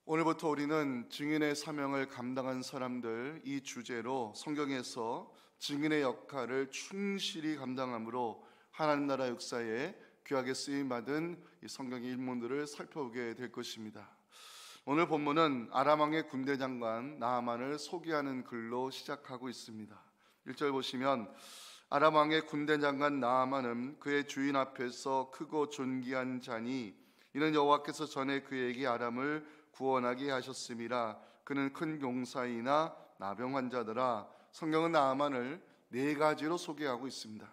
오늘부터 우리는 증인의 사명을 감당한 사람들 이 주제로 성경에서 증인의 역할을 충실히 감당함으로 하나님 나라 역사에 귀하게 쓰임받은 이 성경의 인물들을 살펴보게 될 것입니다. 오늘 본문은 아람 왕의 군대 장관 나아만을 소개하는 글로 시작하고 있습니다. 1절 보시면 아람 왕의 군대 장관 나아만은 그의 주인 앞에서 크고 존귀한 자니 이는 여호와께서 전에 그에게 아람을 구원하게 하셨음이라. 그는 큰 용사이나 나병 환자더라. 성경은 나아만을 네 가지로 소개하고 있습니다.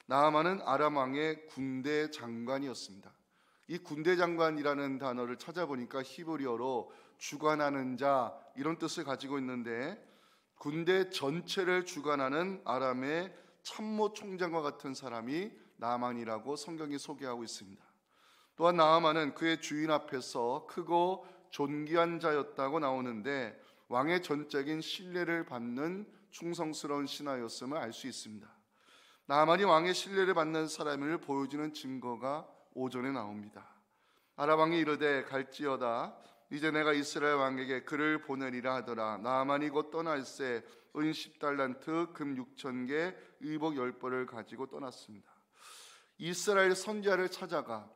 나아만은 아람 왕의 군대 장관이었습니다. 이 군대 장관이라는 단어를 찾아보니까 히브리어로 주관하는 자 이런 뜻을 가지고 있는데, 군대 전체를 주관하는 아람의 참모 총장과 같은 사람이 나아만이라고 성경이 소개하고 있습니다. 또한 나아만은 그의 주인 앞에서 크고 존귀한 자였다고 나오는데, 왕의 전적인 신뢰를 받는 충성스러운 신하였음을 알 수 있습니다. 나아만이 왕의 신뢰를 받는 사람을 보여주는 증거가 5절에 나옵니다. 아람 왕이 이르되 갈지어다. 이제 내가 이스라엘 왕에게 그를 보내리라 하더라. 나아만이 곧 떠날새 은 10달란트 금 6,000개 의복 10벌을 가지고 떠났습니다. 이스라엘 선지자를 찾아가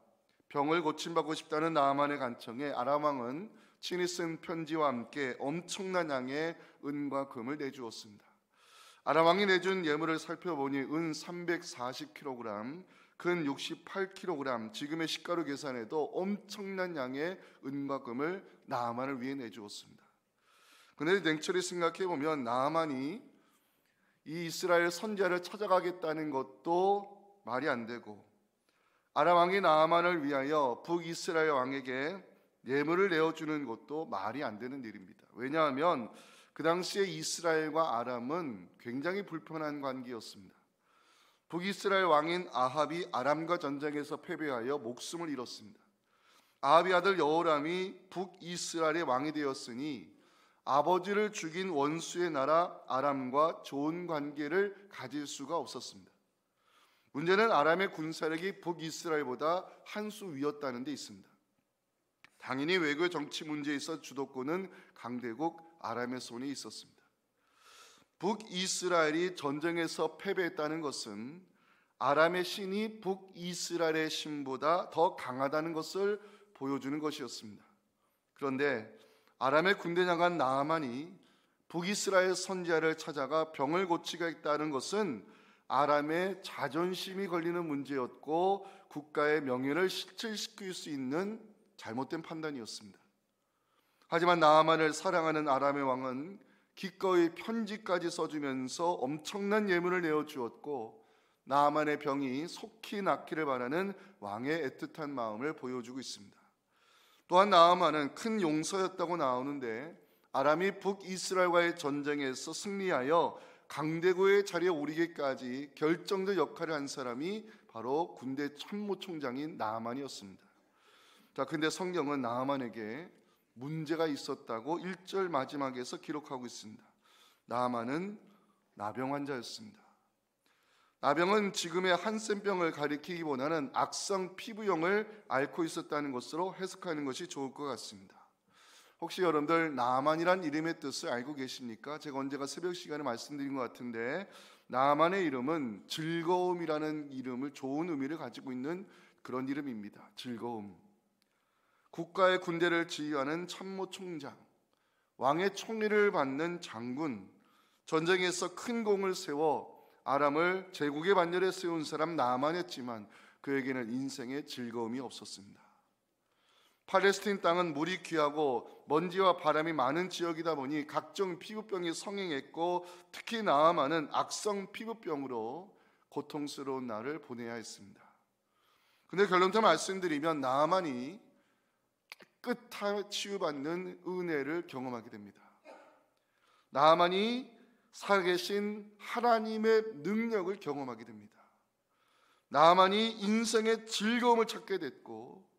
병을 고침받고 싶다는 나아만의 간청에 아람 왕은 친히 쓴 편지와 함께 엄청난 양의 은과 금을 내주었습니다. 아람 왕이 내준 예물을 살펴보니 은 340kg, 금 68kg, 지금의 시가로 계산해도 엄청난 양의 은과 금을 나아만을 위해 내주었습니다. 그런데 냉철히 생각해보면 나아만이 이 이스라엘 선지자를 찾아가겠다는 것도 말이 안 되고, 아람 왕이 나아만을 위하여 북이스라엘 왕에게 예물을 내어주는 것도 말이 안 되는 일입니다. 왜냐하면 그 당시에 이스라엘과 아람은 굉장히 불편한 관계였습니다. 북이스라엘 왕인 아합이 아람과 전쟁에서 패배하여 목숨을 잃었습니다. 아합의 아들 여호람이 북이스라엘의 왕이 되었으니 아버지를 죽인 원수의 나라 아람과 좋은 관계를 가질 수가 없었습니다. 문제는 아람의 군사력이 북이스라엘보다 한 수 위였다는 데 있습니다. 당연히 외교 정치 문제에 있어 주도권은 강대국 아람의 손에 있었습니다. 북이스라엘이 전쟁에서 패배했다는 것은 아람의 신이 북이스라엘의 신보다 더 강하다는 것을 보여주는 것이었습니다. 그런데 아람의 군대 장관 나아만이 북이스라엘 선지자를 찾아가 병을 고치겠다는 것은 아람의 자존심이 걸리는 문제였고 국가의 명예를 실질시킬 수 있는 잘못된 판단이었습니다. 하지만 나아만을 사랑하는 아람의 왕은 기꺼이 편지까지 써주면서 엄청난 예물을 내어주었고, 나아만의 병이 속히 낫기를 바라는 왕의 애틋한 마음을 보여주고 있습니다. 또한 나아만은 큰 용사였다고 나오는데, 아람이 북이스라엘과의 전쟁에서 승리하여 강대국의 자리에 오르기까지 결정적 역할을 한 사람이 바로 군대 참모총장인 나아만이었습니다. 자, 근데 성경은 나아만에게 문제가 있었다고 1절 마지막에서 기록하고 있습니다. 나아만은 나병 환자였습니다. 나병은 지금의 한센병을 가리키기보다는 악성 피부염을 앓고 있었다는 것으로 해석하는 것이 좋을 것 같습니다. 혹시 여러분들 나아만이란 이름의 뜻을 알고 계십니까? 제가 언제가 새벽 시간에 말씀드린 것 같은데, 나아만의 이름은 즐거움이라는 이름을, 좋은 의미를 가지고 있는 그런 이름입니다. 즐거움. 국가의 군대를 지휘하는 참모총장, 왕의 총리를 받는 장군, 전쟁에서 큰 공을 세워 아람을 제국의 반열에 세운 사람 나아만이었지만 그에게는 인생에 즐거움이 없었습니다. 팔레스틴 땅은 물이 귀하고 먼지와 바람이 많은 지역이다 보니 각종 피부병이 성행했고, 특히 나아만은 악성 피부병으로 고통스러운 날을 보내야 했습니다. 그런데 결론부터 말씀드리면 나아만이 깨끗하게 치유받는 은혜를 경험하게 됩니다. 나아만이 살아계신 하나님의 능력을 경험하게 됩니다. 나아만이 인생의 즐거움을 찾게 됐고,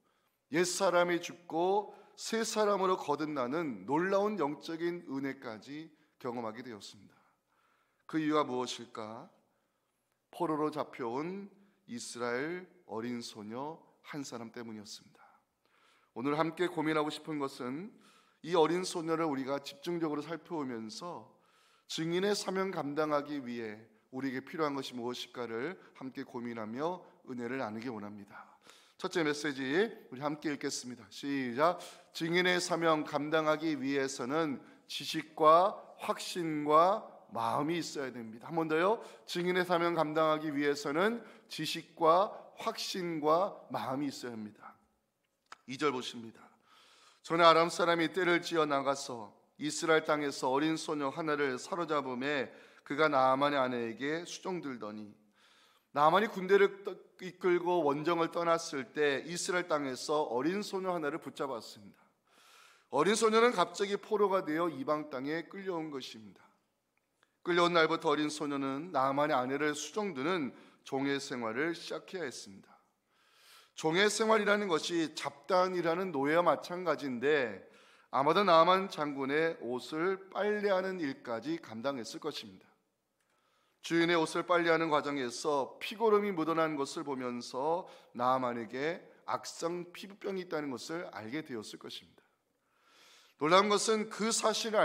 옛사람이 죽고 새 사람으로 거듭나는 놀라운 영적인 은혜까지 경험하게 되었습니다. 그 이유가 무엇일까? 포로로 잡혀온 이스라엘 어린 소녀 한 사람 때문이었습니다. 오늘 함께 고민하고 싶은 것은 이 어린 소녀를 우리가 집중적으로 살펴보면서 증인의 사명 감당하기 위해 우리에게 필요한 것이 무엇일까를 함께 고민하며 은혜를 나누기 원합니다. 첫째 메시지 우리 함께 읽겠습니다. 시작. 증인의 사명 감당하기 위해서는 지식과 확신과 마음이 있어야 됩니다. 한 번 더요. 증인의 사명 감당하기 위해서는 지식과 확신과 마음이 있어야 합니다. 2절 보십니다. 전에 아람 사람이 떼를 지어 나가서 이스라엘 땅에서 어린 소녀 하나를 사로잡음에 그가 나아만의 아내에게 수종들더니 나아만이 군대를 이끌고 원정을 떠났을 때 이스라엘 땅에서 어린 소녀 하나를 붙잡았습니다. 어린 소녀는 갑자기 포로가 되어 이방 땅에 끌려온 것입니다. 끌려온 날부터 어린 소녀는 나아만의 아내를 수종드는 종의 생활을 시작해야 했습니다. 종의 생활이라는 것이 잡단이라는 노예와 마찬가지인데 아마도 나아만 장군의 옷을 빨래하는 일까지 감당했을 것입니다. 주인의 옷을 빨래하는 과정에서 피고름이 묻어난 것을 보면서 나아만에게 악성 피부병이 있다는 것을 알게 되었을 것입니다. 놀라운 것은 그 사실을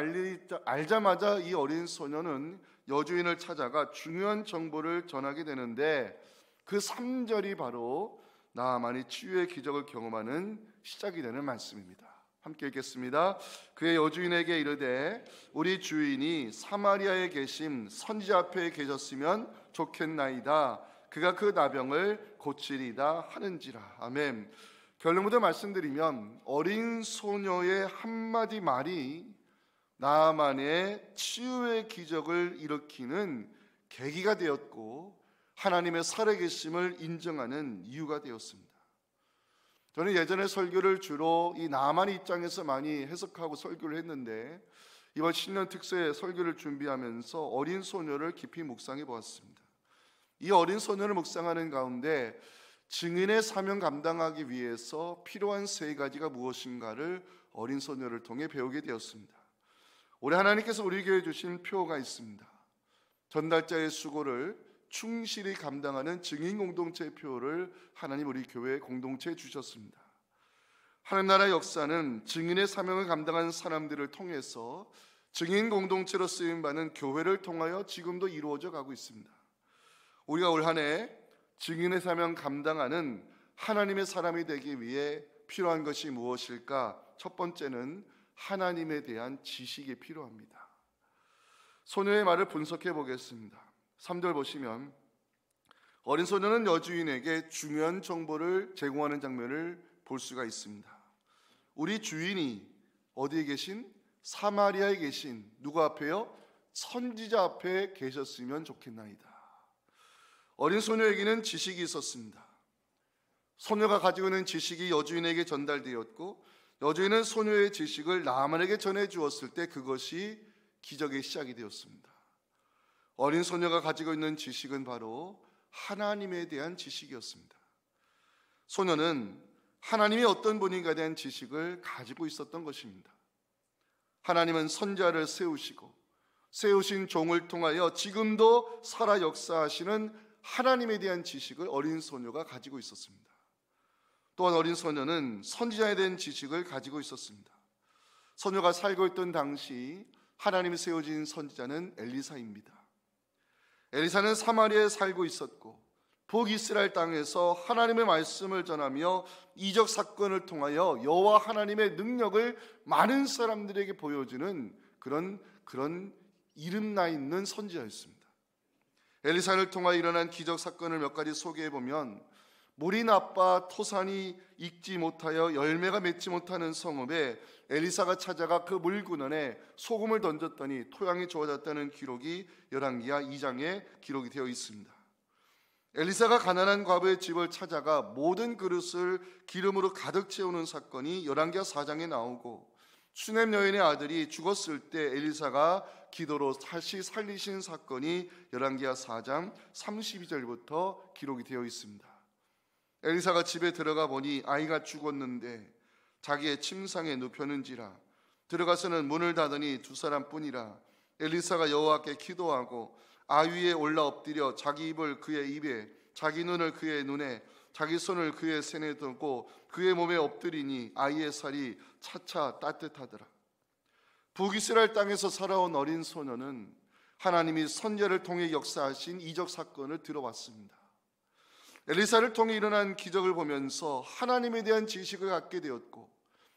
알자마자 이 어린 소녀는 여주인을 찾아가 중요한 정보를 전하게 되는데 그 3절이 바로 나아만이 치유의 기적을 경험하는 시작이 되는 말씀입니다. 함께 읽겠습니다. 그의 여주인에게 이르되 우리 주인이 사마리아에 계심 선지자 앞에 계셨으면 좋겠나이다. 그가 그 나병을 고치리다 하는지라. 아멘. 결론부터 말씀드리면 어린 소녀의 한마디 말이 나아만의 치유의 기적을 일으키는 계기가 되었고 하나님의 살아계심을 인정하는 이유가 되었습니다. 저는 예전에 설교를 주로 이 나아만 입장에서 많이 해석하고 설교를 했는데 이번 신년 특세 설교를 준비하면서 어린 소녀를 깊이 묵상해 보았습니다. 이 어린 소녀를 묵상하는 가운데 증인의 사명 감당하기 위해서 필요한 3가지가 무엇인가를 어린 소녀를 통해 배우게 되었습니다. 올해 하나님께서 우리 교회에 주신 표가 있습니다. 전달자의 수고를 충실히 감당하는 증인 공동체의 표를 하나님 우리 교회 공동체에 주셨습니다. 하나님 나라의 역사는 증인의 사명을 감당하는 사람들을 통해서 증인 공동체로 쓰임받는 교회를 통하여 지금도 이루어져 가고 있습니다. 우리가 올 한 해 증인의 사명 감당하는 하나님의 사람이 되기 위해 필요한 것이 무엇일까? 첫 번째는 하나님에 대한 지식이 필요합니다. 소녀의 말을 분석해 보겠습니다. 3절 보시면 어린 소녀는 여주인에게 중요한 정보를 제공하는 장면을 볼 수가 있습니다. 우리 주인이 어디에 계신? 사마리아에 계신 누구 앞에요? 선지자 앞에 계셨으면 좋겠나이다. 어린 소녀에게는 지식이 있었습니다. 소녀가 가지고 있는 지식이 여주인에게 전달되었고 여주인은 소녀의 지식을 나아만에게 전해 주었을 때 그것이 기적의 시작이 되었습니다. 어린 소녀가 가지고 있는 지식은 바로 하나님에 대한 지식이었습니다. 소녀는 하나님이 어떤 분인가에 대한 지식을 가지고 있었던 것입니다. 하나님은 선지자를 세우시고 세우신 종을 통하여 지금도 살아 역사하시는 하나님에 대한 지식을 어린 소녀가 가지고 있었습니다. 또한 어린 소녀는 선지자에 대한 지식을 가지고 있었습니다. 소녀가 살고 있던 당시 하나님이 세워진 선지자는 엘리사입니다. 엘리사는 사마리아에 살고 있었고 북이스라엘 땅에서 하나님의 말씀을 전하며 이적 사건을 통하여 여호와 하나님의 능력을 많은 사람들에게 보여주는 그런 이름나 있는 선지자였습니다. 엘리사를 통하여 일어난 기적 사건을 몇 가지 소개해 보면 물이 나빠 토산이 익지 못하여 열매가 맺지 못하는 성읍에 엘리사가 찾아가 그 물구멍에 소금을 던졌더니 토양이 좋아졌다는 기록이 열왕기하 2장에 기록이 되어 있습니다. 엘리사가 가난한 과부의 집을 찾아가 모든 그릇을 기름으로 가득 채우는 사건이 열왕기하 4장에 나오고 수넴 여인의 아들이 죽었을 때 엘리사가 기도로 다시 살리신 사건이 열왕기하 4장 32절부터 기록이 되어 있습니다. 엘리사가 집에 들어가 보니 아이가 죽었는데 자기의 침상에 눕혔는지라 들어가서는 문을 닫으니 2사람뿐이라. 엘리사가 여호와께 기도하고 아위 위에 올라 엎드려 자기 입을 그의 입에 자기 눈을 그의 눈에 자기 손을 그의 손에 두고 그의 몸에 엎드리니 아이의 살이 차차 따뜻하더라. 북이스라엘 땅에서 살아온 어린 소녀는 하나님이 선지자를 통해 역사하신 이적 사건을 들어왔습니다. 엘리사를 통해 일어난 기적을 보면서 하나님에 대한 지식을 갖게 되었고,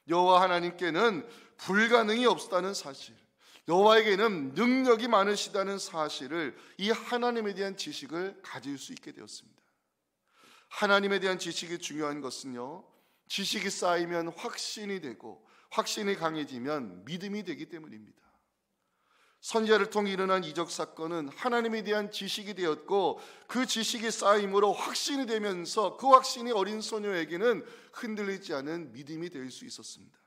여호와 하나님께는 불가능이 없다는 사실, 여호와에게는 능력이 많으시다는 사실을, 이 하나님에 대한 지식을 가질 수 있게 되었습니다. 하나님에 대한 지식이 중요한 것은요, 지식이 쌓이면 확신이 되고, 확신이 강해지면 믿음이 되기 때문입니다. 선지자를 통해 일어난 이적 사건은 하나님에 대한 지식이 되었고, 그 지식이 쌓임으로 확신이 되면서 그 확신이 어린 소녀에게는 흔들리지 않은 믿음이 될 수 있었습니다.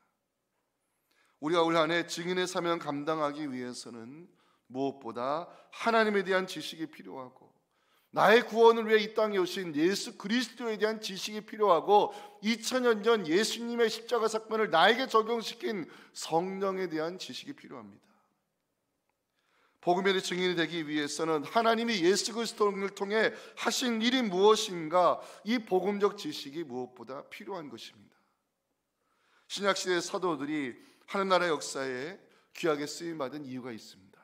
우리가 올 한 해 증인의 사명 감당하기 위해서는 무엇보다 하나님에 대한 지식이 필요하고, 나의 구원을 위해 이 땅에 오신 예수 그리스도에 대한 지식이 필요하고, 2000년 전 예수님의 십자가 사건을 나에게 적용시킨 성령에 대한 지식이 필요합니다. 복음의 증인이 되기 위해서는 하나님이 예수 그리스도를 통해 하신 일이 무엇인가, 이 복음적 지식이 무엇보다 필요한 것입니다. 신약시대 사도들이 하나님 나라 역사에 귀하게 쓰임받은 이유가 있습니다.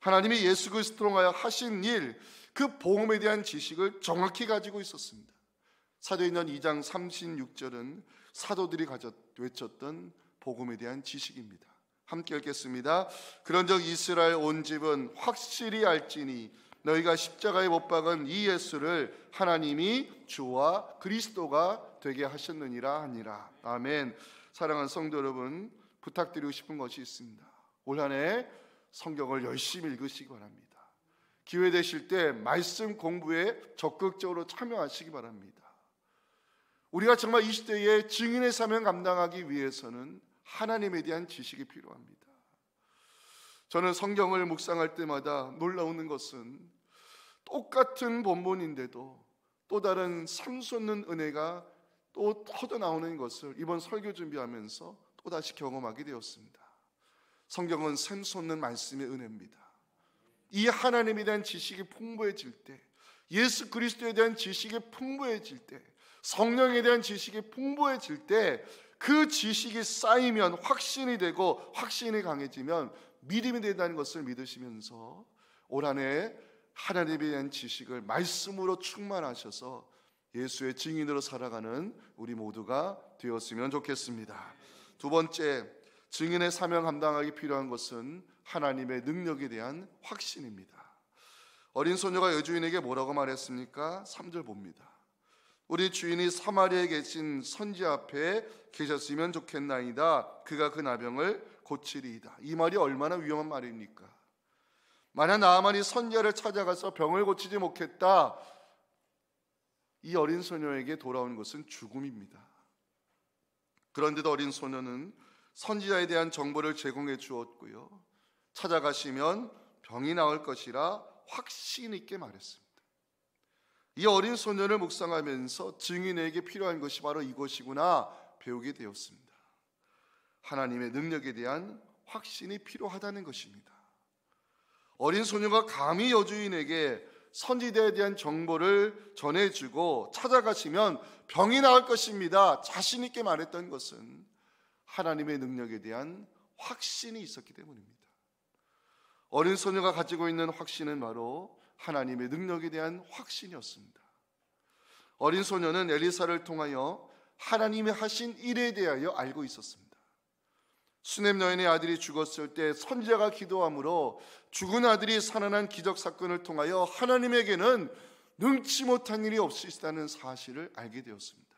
하나님이 예수 그리스도로 통하여 하신 일, 그 복음에 대한 지식을 정확히 가지고 있었습니다. 사도행전 2장 36절은 사도들이 외쳤던 복음에 대한 지식입니다. 함께 읽겠습니다. 그런즉 이스라엘 온 집은 확실히 알지니 너희가 십자가에 못 박은 이 예수를 하나님이 주와 그리스도가 되게 하셨느니라 하니라. 아멘. 사랑하는 성도 여러분, 부탁드리고 싶은 것이 있습니다. 올 한 해 성경을 열심히 읽으시기 바랍니다. 기회 되실 때 말씀 공부에 적극적으로 참여하시기 바랍니다. 우리가 정말 이 시대에 증인의 사명 감당하기 위해서는 하나님에 대한 지식이 필요합니다. 저는 성경을 묵상할 때마다 놀라우는 것은 똑같은 본문인데도 또 다른 샘솟는 은혜가 또 터져나오는 것을 이번 설교 준비하면서 또다시 경험하게 되었습니다. 성경은 샘솟는 말씀의 은혜입니다. 이 하나님에 대한 지식이 풍부해질 때, 예수 그리스도에 대한 지식이 풍부해질 때, 성령에 대한 지식이 풍부해질 때, 그 지식이 쌓이면 확신이 되고, 확신이 강해지면 믿음이 된다는 것을 믿으시면서 올 한 해 하나님에 대한 지식을 말씀으로 충만하셔서 예수의 증인으로 살아가는 우리 모두가 되었으면 좋겠습니다. 두 번째, 증인의 사명 감당하기 필요한 것은 하나님의 능력에 대한 확신입니다. 어린 소녀가 여주인에게 뭐라고 말했습니까? 3절 봅니다. 우리 주인이 사마리아에 계신 선지자 앞에 계셨으면 좋겠나이다. 그가 그 나병을 고치리이다. 이 말이 얼마나 위험한 말입니까? 만약 나아만이 선지자를 찾아가서 병을 고치지 못했다, 이 어린 소녀에게 돌아온 것은 죽음입니다. 그런데도 어린 소녀는 선지자에 대한 정보를 제공해 주었고요, 찾아가시면 병이 나을 것이라 확신 있게 말했습니다. 이 어린 소녀를 묵상하면서 증인에게 필요한 것이 바로 이것이구나 배우게 되었습니다. 하나님의 능력에 대한 확신이 필요하다는 것입니다. 어린 소녀가 감히 여주인에게 선지자에 대한 정보를 전해주고 찾아가시면 병이 나을 것입니다, 자신 있게 말했던 것은 하나님의 능력에 대한 확신이 있었기 때문입니다. 어린 소녀가 가지고 있는 확신은 바로 하나님의 능력에 대한 확신이었습니다. 어린 소녀는 엘리사를 통하여 하나님이 하신 일에 대하여 알고 있었습니다. 수넴 여인의 아들이 죽었을 때 선지자가 기도함으로 죽은 아들이 살아난 기적 사건을 통하여 하나님에게는 능치 못한 일이 없으시다는 사실을 알게 되었습니다.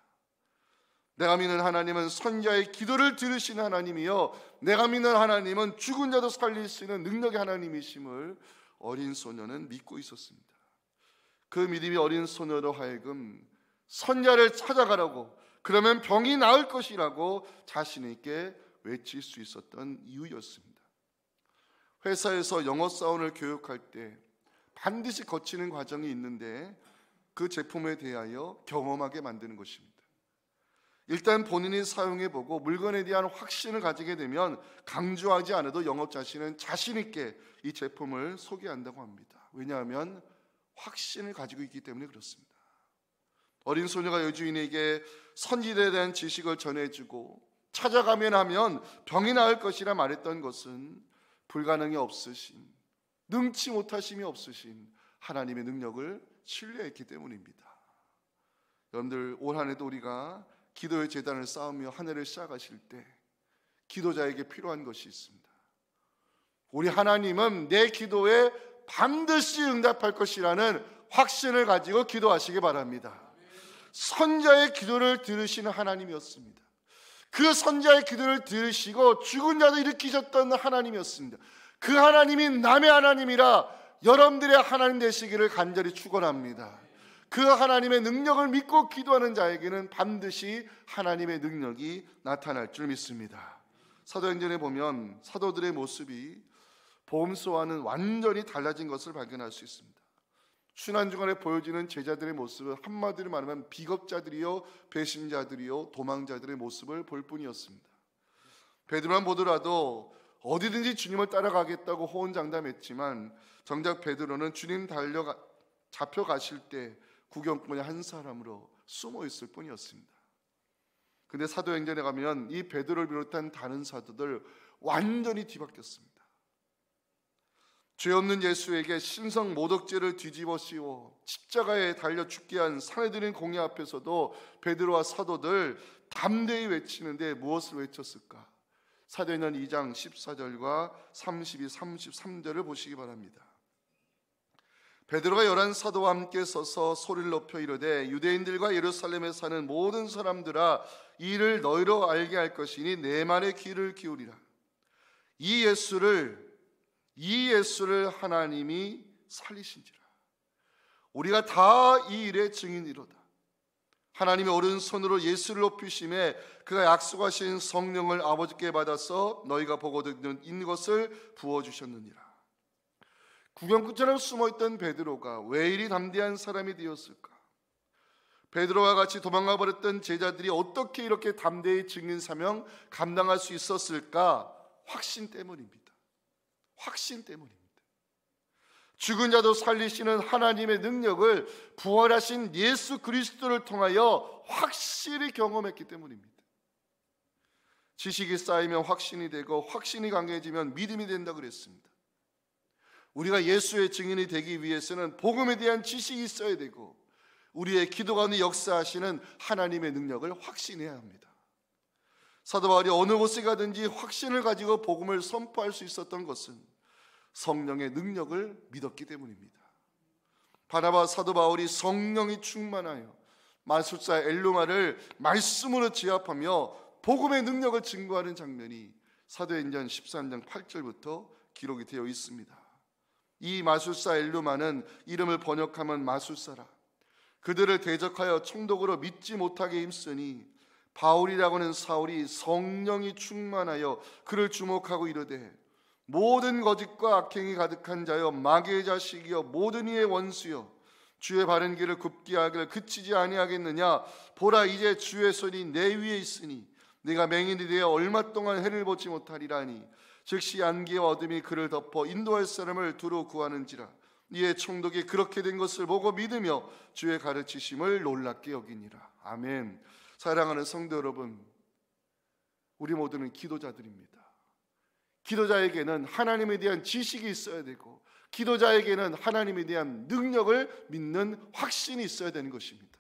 내가 믿는 하나님은 선지자의 기도를 들으시는 하나님이요, 내가 믿는 하나님은 죽은 자도 살리시는 능력의 하나님이심을 어린 소녀는 믿고 있었습니다. 그 믿음이 어린 소녀로 하여금 선지자를 찾아가라고, 그러면 병이 나을 것이라고 자신 있게 외칠 수 있었던 이유였습니다. 회사에서 영어 사원을 교육할 때 반드시 거치는 과정이 있는데, 그 제품에 대하여 경험하게 만드는 것입니다. 일단 본인이 사용해보고 물건에 대한 확신을 가지게 되면 강조하지 않아도 영업 자신은 자신 있게 이 제품을 소개한다고 합니다. 왜냐하면 확신을 가지고 있기 때문에 그렇습니다. 어린 소녀가 여주인에게 선지자에 대한 지식을 전해주고 찾아가면 하면 병이 나을 것이라 말했던 것은 불가능이 없으신, 능치 못하심이 없으신 하나님의 능력을 신뢰했기 때문입니다. 여러분들, 올 한 해도 우리가 기도의 제단을 쌓으며 한 해를 시작하실 때 기도자에게 필요한 것이 있습니다. 우리 하나님은 내 기도에 반드시 응답할 것이라는 확신을 가지고 기도하시기 바랍니다. 선자의 기도를 들으시는 하나님이었습니다. 그 선자의 기도를 들으시고 죽은 자도 일으키셨던 하나님이었습니다. 그 하나님이 남의 하나님이라 여러분들의 하나님 되시기를 간절히 축원합니다. 그 하나님의 능력을 믿고 기도하는 자에게는 반드시 하나님의 능력이 나타날 줄 믿습니다. 사도행전에 보면 사도들의 모습이 보험소와는 완전히 달라진 것을 발견할 수 있습니다. 순환중간에 보여지는 제자들의 모습은 한마디로 말하면 비겁자들이요, 배신자들이요, 도망자들의 모습을 볼 뿐이었습니다. 베드로만 보더라도 어디든지 주님을 따라가겠다고 호언장담했지만 정작 베드로는 주님 잡혀가실 때 구경꾼의 한 사람으로 숨어 있을 뿐이었습니다. 근데 사도행전에 가면 이 베드로를 비롯한 다른 사도들 완전히 뒤바뀌었습니다. 죄 없는 예수에게 신성 모독죄를 뒤집어 씌워 십자가에 달려 죽게 한 사내들인 공의 앞에서도 베드로와 사도들 담대히 외치는데 무엇을 외쳤을까? 사도행전 2장 14절과 32, 33절을 보시기 바랍니다. 베드로가 11 사도와 함께 서서 소리를 높여 이르되 유대인들과 예루살렘에 사는 모든 사람들아, 이를 너희로 알게 할 것이니 내 말에 귀를 기울이라. 이 예수를 하나님이 살리신지라. 우리가 다 이 일의 증인이로다. 하나님의 오른손으로 예수를 높이심에 그가 약속하신 성령을 아버지께 받아서 너희가 보고 듣는 것을 부어주셨느니라. 구경꾼처럼 숨어있던 베드로가 왜 이리 담대한 사람이 되었을까? 베드로와 같이 도망가 버렸던 제자들이 어떻게 이렇게 담대히 증인 사명 감당할 수 있었을까? 확신 때문입니다. 확신 때문입니다. 죽은 자도 살리시는 하나님의 능력을 부활하신 예수 그리스도를 통하여 확실히 경험했기 때문입니다. 지식이 쌓이면 확신이 되고 확신이 강해지면 믿음이 된다고 그랬습니다. 우리가 예수의 증인이 되기 위해서는 복음에 대한 지식이 있어야 되고 우리의 기도 가운데 역사하시는 하나님의 능력을 확신해야 합니다. 사도 바울이 어느 곳에 가든지 확신을 가지고 복음을 선포할 수 있었던 것은 성령의 능력을 믿었기 때문입니다. 바나바 사도 바울이 성령이 충만하여 마술사 엘루마를 말씀으로 제압하며 복음의 능력을 증거하는 장면이 사도행전 13장 8절부터 기록이 되어 있습니다. 이 마술사 엘루마는 이름을 번역하면 마술사라. 그들을 대적하여 총독으로 믿지 못하게 힘쓰니 바울이라고 하는 사울이 성령이 충만하여 그를 주목하고 이르되 모든 거짓과 악행이 가득한 자여 마귀의 자식이여 모든 이의 원수여 주의 바른 길을 굽게 하기를 그치지 아니하겠느냐. 보라, 이제 주의 손이 내 위에 있으니 네가 맹인이 되어 얼마 동안 해를 보지 못하리라니 즉시 안개와 어둠이 그를 덮어 인도할 사람을 두루 구하는지라. 이에 총독이 그렇게 된 것을 보고 믿으며 주의 가르치심을 놀랍게 여기니라. 아멘. 사랑하는 성도 여러분, 우리 모두는 기도자들입니다. 기도자에게는 하나님에 대한 지식이 있어야 되고 기도자에게는 하나님에 대한 능력을 믿는 확신이 있어야 되는 것입니다.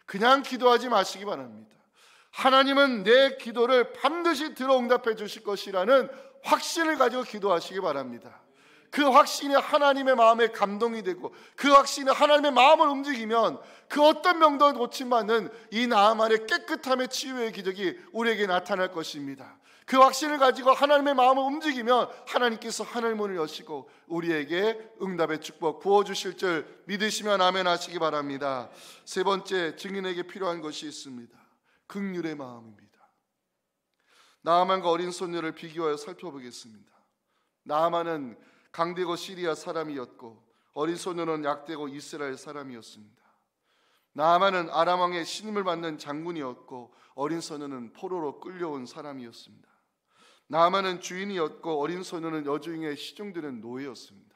그냥 기도하지 마시기 바랍니다. 하나님은 내 기도를 반드시 들어 응답해 주실 것이라는 확신을 가지고 기도하시기 바랍니다. 그 확신이 하나님의 마음에 감동이 되고 그 확신이 하나님의 마음을 움직이면 그 어떤 병도 고침받는 이 나아만의 깨끗함의 치유의 기적이 우리에게 나타날 것입니다. 그 확신을 가지고 하나님의 마음을 움직이면 하나님께서 하늘 문을 여시고 우리에게 응답의 축복 부어주실 줄 믿으시면 아멘 하시기 바랍니다. 세 번째, 증인에게 필요한 것이 있습니다. 긍휼의 마음입니다. 나아만과 어린 소녀를 비교하여 살펴보겠습니다. 나아만은 강대고 시리아 사람이었고 어린 소녀는 약대고 이스라엘 사람이었습니다. 나아만은 아람 왕의 신임을 받는 장군이었고 어린 소녀는 포로로 끌려온 사람이었습니다. 나아만은 주인이었고 어린 소녀는 여주인에 시중드는 노예였습니다.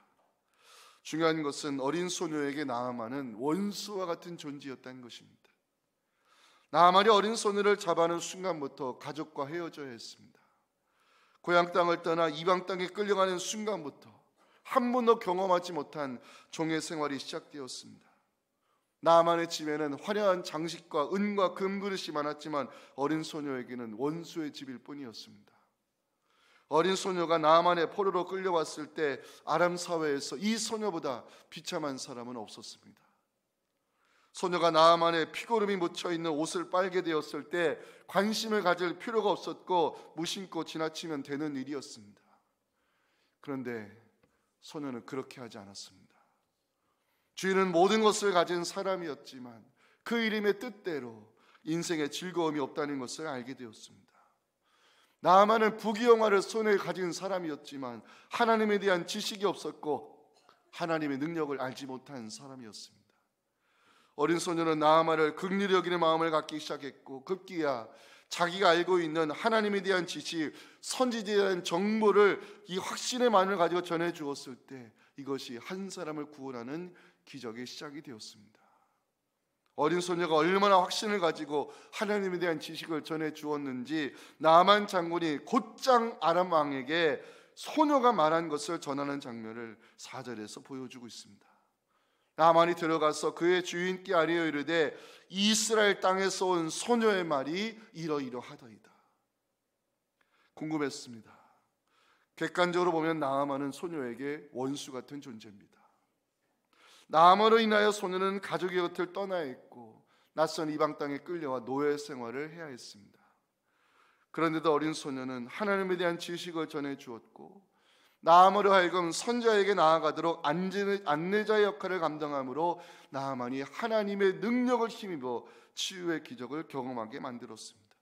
중요한 것은 어린 소녀에게 나아만은 원수와 같은 존재였다는 것입니다. 나아만이 어린 소녀를 잡아는 순간부터 가족과 헤어져야 했습니다. 고향 땅을 떠나 이방 땅에 끌려가는 순간부터 한 번도 경험하지 못한 종의 생활이 시작되었습니다. 나아만의 집에는 화려한 장식과 은과 금그릇이 많았지만 어린 소녀에게는 원수의 집일 뿐이었습니다. 어린 소녀가 나아만의 포로로 끌려왔을 때 아람 사회에서 이 소녀보다 비참한 사람은 없었습니다. 소녀가 나아만의 피고름이 묻혀있는 옷을 빨게 되었을 때 관심을 가질 필요가 없었고 무심코 지나치면 되는 일이었습니다. 그런데 소녀는 그렇게 하지 않았습니다. 주인은 모든 것을 가진 사람이었지만 그 이름의 뜻대로 인생에 즐거움이 없다는 것을 알게 되었습니다. 나아만은 부귀영화를 손에 가진 사람이었지만 하나님에 대한 지식이 없었고 하나님의 능력을 알지 못한 사람이었습니다. 어린 소녀는 나아만을 긍휼히 여기는 마음을 갖기 시작했고 급기야 자기가 알고 있는 하나님에 대한 지식, 선지자에 대한 정보를 이 확신의 마음을 가지고 전해 주었을 때 이것이 한 사람을 구원하는 기적의 시작이 되었습니다. 어린 소녀가 얼마나 확신을 가지고 하나님에 대한 지식을 전해 주었는지 나아만 장군이 곧장 아람 왕에게 소녀가 말한 것을 전하는 장면을 4절에서 보여주고 있습니다. 나아만이 들어가서 그의 주인께 아뢰어 이르되 이스라엘 땅에서 온 소녀의 말이 이러이러하더이다. 궁금했습니다. 객관적으로 보면 나아만은 소녀에게 원수 같은 존재입니다. 나아만으로 인하여 소녀는 가족의 곁을 떠나야 했고 낯선 이방 땅에 끌려와 노예 생활을 해야 했습니다. 그런데도 어린 소녀는 하나님에 대한 지식을 전해 주었고 나아만으로 하여금 선자에게 나아가도록 안내자의 역할을 감당함으로 나아만이 하나님의 능력을 힘입어 치유의 기적을 경험하게 만들었습니다.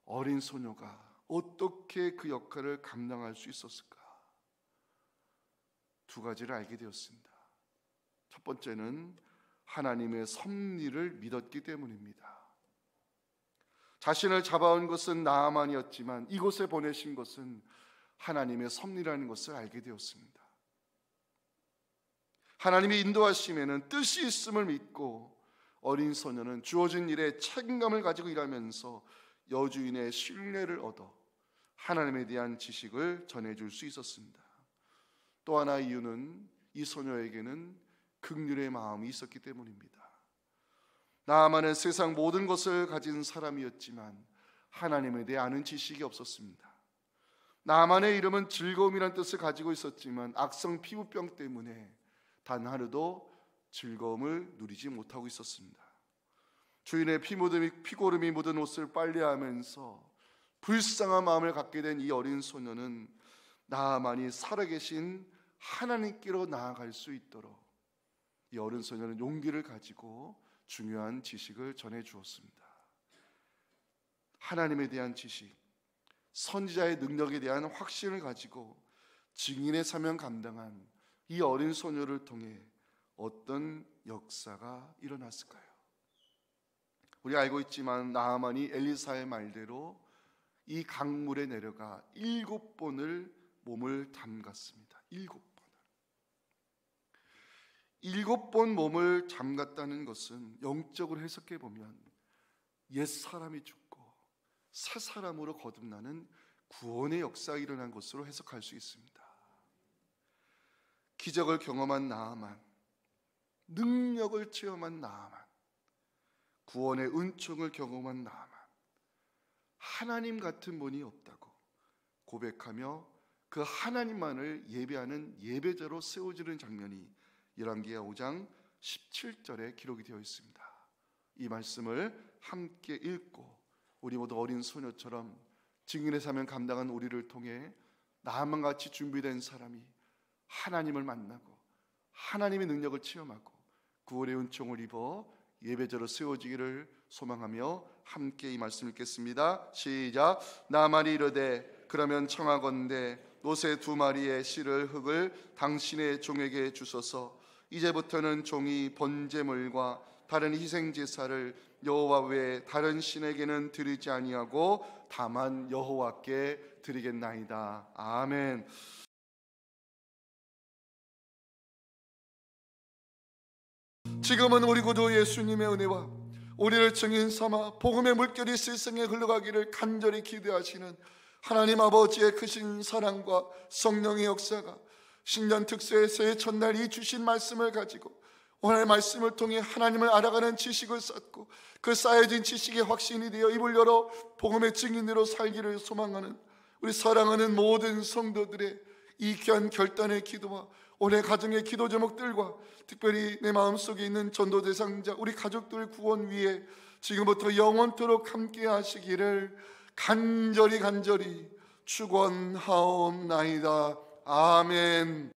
어린 소녀가 어떻게 그 역할을 감당할 수 있었을까? 두 가지를 알게 되었습니다. 첫 번째는 하나님의 섭리를 믿었기 때문입니다. 자신을 잡아온 것은 나아만이었지만 이곳에 보내신 것은 하나님의 섭리라는 것을 알게 되었습니다. 하나님의 인도하심에는 뜻이 있음을 믿고 어린 소녀는 주어진 일에 책임감을 가지고 일하면서 여주인의 신뢰를 얻어 하나님에 대한 지식을 전해줄 수 있었습니다. 또 하나 이유는 이 소녀에게는 긍휼의 마음이 있었기 때문입니다. 나아만은 세상 모든 것을 가진 사람이었지만 하나님에 대해 아는 지식이 없었습니다. 나아만의 이름은 즐거움이란 뜻을 가지고 있었지만 악성 피부병 때문에 단 하루도 즐거움을 누리지 못하고 있었습니다. 주인의 피고름이 묻은 옷을 빨래하면서 불쌍한 마음을 갖게 된 이 어린 소녀는 나아만이 살아계신 하나님께로 나아갈 수 있도록 이 어린 소녀는 용기를 가지고 중요한 지식을 전해 주었습니다. 하나님에 대한 지식, 선지자의 능력에 대한 확신을 가지고 증인의 사명 감당한 이 어린 소녀를 통해 어떤 역사가 일어났을까요? 우리가 알고 있지만 나아만이 엘리사의 말대로 이 강물에 내려가 7번을 몸을 담갔습니다. 7번 몸을 잠갔다는 것은 영적으로 해석해 보면 옛 사람이 죽고 새 사람으로 거듭나는 구원의 역사가 일어난 것으로 해석할 수 있습니다. 기적을 경험한 나아만, 능력을 체험한 나아만, 구원의 은총을 경험한 나아만, 하나님 같은 분이 없다고 고백하며 그 하나님만을 예배하는 예배자로 세워지는 장면이 열왕기하 5장 17절에 기록이 되어 있습니다. 이 말씀을 함께 읽고 우리 모두 어린 소녀처럼 증인의 사명 감당한 우리를 통해 나만 같이 준비된 사람이 하나님을 만나고 하나님의 능력을 체험하고 구원의 은총을 입어 예배자로 세워지기를 소망하며 함께 이 말씀 읽겠습니다. 시작. 나아만이 이르되 그러면 청하건대 노새 2마리의 실을 흙을 당신의 종에게 주소서. 이제부터는 종이 번제물과 다른 희생 제사를 여호와 외에 다른 신에게는 드리지 아니하고 다만 여호와께 드리겠나이다. 아멘. 지금은 우리 구주 예수님의 은혜와 우리를 증인 삼아 복음의 물결이 세상에 흘러가기를 간절히 기대하시는 하나님 아버지의 크신 사랑과 성령의 역사가 신년 특세의 새해 첫날 이 주신 말씀을 가지고 오늘 말씀을 통해 하나님을 알아가는 지식을 쌓고 그 쌓여진 지식의 확신이 되어 입을 열어 복음의 증인으로 살기를 소망하는 우리 사랑하는 모든 성도들의 이 귀한 결단의 기도와 올해 가정의 기도 제목들과 특별히 내 마음속에 있는 전도 대상자 우리 가족들 구원 위에 지금부터 영원토록 함께 하시기를 간절히 축원하옵나이다. 아멘.